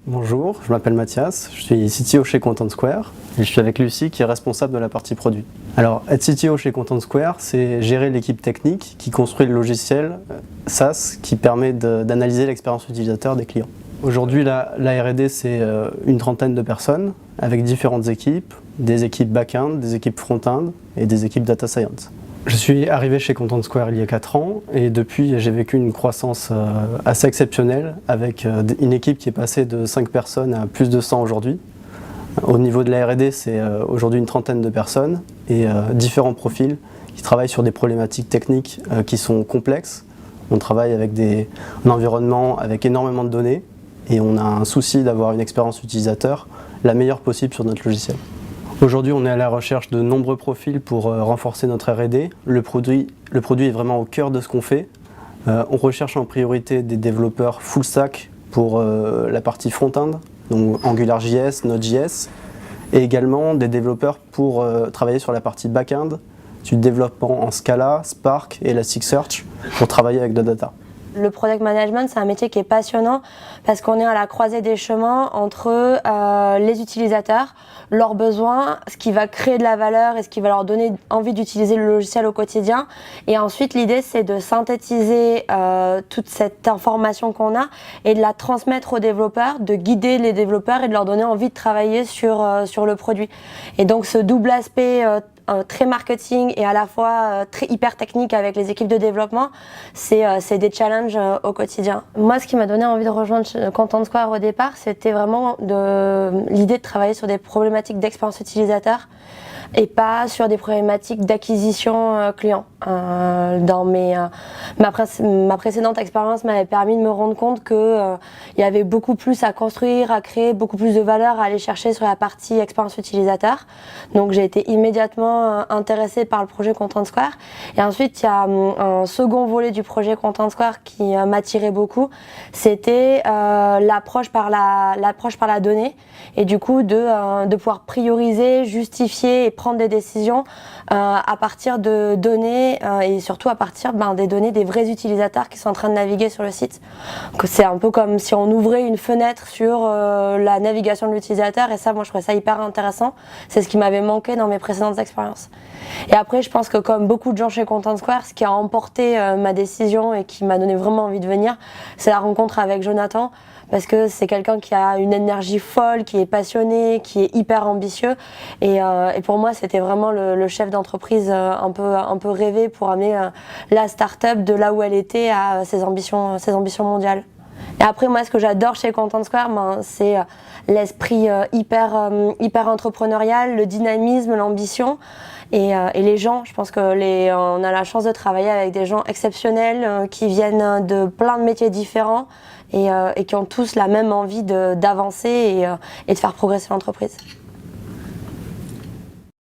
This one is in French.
Bonjour, je m'appelle Mathias, je suis CTO chez Content Square et je suis avec Lucie qui est responsable de la partie produit. Alors, être CTO chez Content Square, c'est gérer l'équipe technique qui construit le logiciel SaaS qui permet d'analyser l'expérience utilisateur des clients. Aujourd'hui, la R&D, c'est une trentaine de personnes avec différentes équipes, des équipes back-end, des équipes front-end et des équipes data science. Je suis arrivé chez Content Square il y a 4 ans et depuis j'ai vécu une croissance assez exceptionnelle avec une équipe qui est passée de 5 personnes à plus de 100 aujourd'hui. Au niveau de la R&D, c'est aujourd'hui une trentaine de personnes et différents profils qui travaillent sur des problématiques techniques qui sont complexes. On travaille avec un environnement avec énormément de données et on a un souci d'avoir une expérience utilisateur la meilleure possible sur notre logiciel. Aujourd'hui, on est à la recherche de nombreux profils pour renforcer notre R&D. Le produit est vraiment au cœur de ce qu'on fait. On recherche en priorité des développeurs full stack pour la partie front-end, donc AngularJS, Node.js, et également des développeurs pour travailler sur la partie back-end, du développement en Scala, Spark et Elasticsearch pour travailler avec de data. Le product management, c'est un métier qui est passionnant parce qu'on est à la croisée des chemins entre les utilisateurs, leurs besoins, ce qui va créer de la valeur et ce qui va leur donner envie d'utiliser le logiciel au quotidien. Et ensuite, l'idée, c'est de synthétiser toute cette information qu'on a et de la transmettre aux développeurs, de guider les développeurs et de leur donner envie de travailler sur le produit. Et donc, ce double aspect très marketing et à la fois très hyper technique avec les équipes de développement, c'est des challenges au quotidien. Moi, ce qui m'a donné envie de rejoindre Content Square au départ, c'était vraiment l'idée de travailler sur des problématiques d'expérience utilisateur et pas sur des problématiques d'acquisition client. Ma précédente expérience m'avait permis de me rendre compte que il y avait beaucoup plus à construire, à créer, beaucoup plus de valeur à aller chercher sur la partie expérience utilisateur. Donc j'ai été immédiatement intéressée par le projet Content Square. Et ensuite, il y a un second volet du projet Content Square qui m'attirait beaucoup. C'était l'approche par la donnée et du coup de pouvoir prioriser, justifier et prendre des décisions à partir de données et surtout à partir des données des vrais utilisateurs qui sont en train de naviguer sur le site. C'est un peu comme si on ouvrait une fenêtre sur la navigation de l'utilisateur et ça, moi je trouvais ça hyper intéressant. C'est ce qui m'avait manqué dans mes précédentes expériences. Et après, je pense que comme beaucoup de gens chez Content Square, ce qui a emporté ma décision et qui m'a donné vraiment envie de venir, c'est la rencontre avec Jonathan. Parce que c'est quelqu'un qui a une énergie folle, qui est passionné, qui est hyper ambitieux. Et pour moi, c'était vraiment le chef d'entreprise un peu rêvé pour amener la start-up de là où elle était à ses ambitions mondiales. Et après, moi, ce que j'adore chez Content Square, c'est l'esprit hyper entrepreneurial, le dynamisme, l'ambition. Et les gens, je pense que on a la chance de travailler avec des gens exceptionnels qui viennent de plein de métiers différents et qui ont tous la même envie d'avancer et de faire progresser l'entreprise.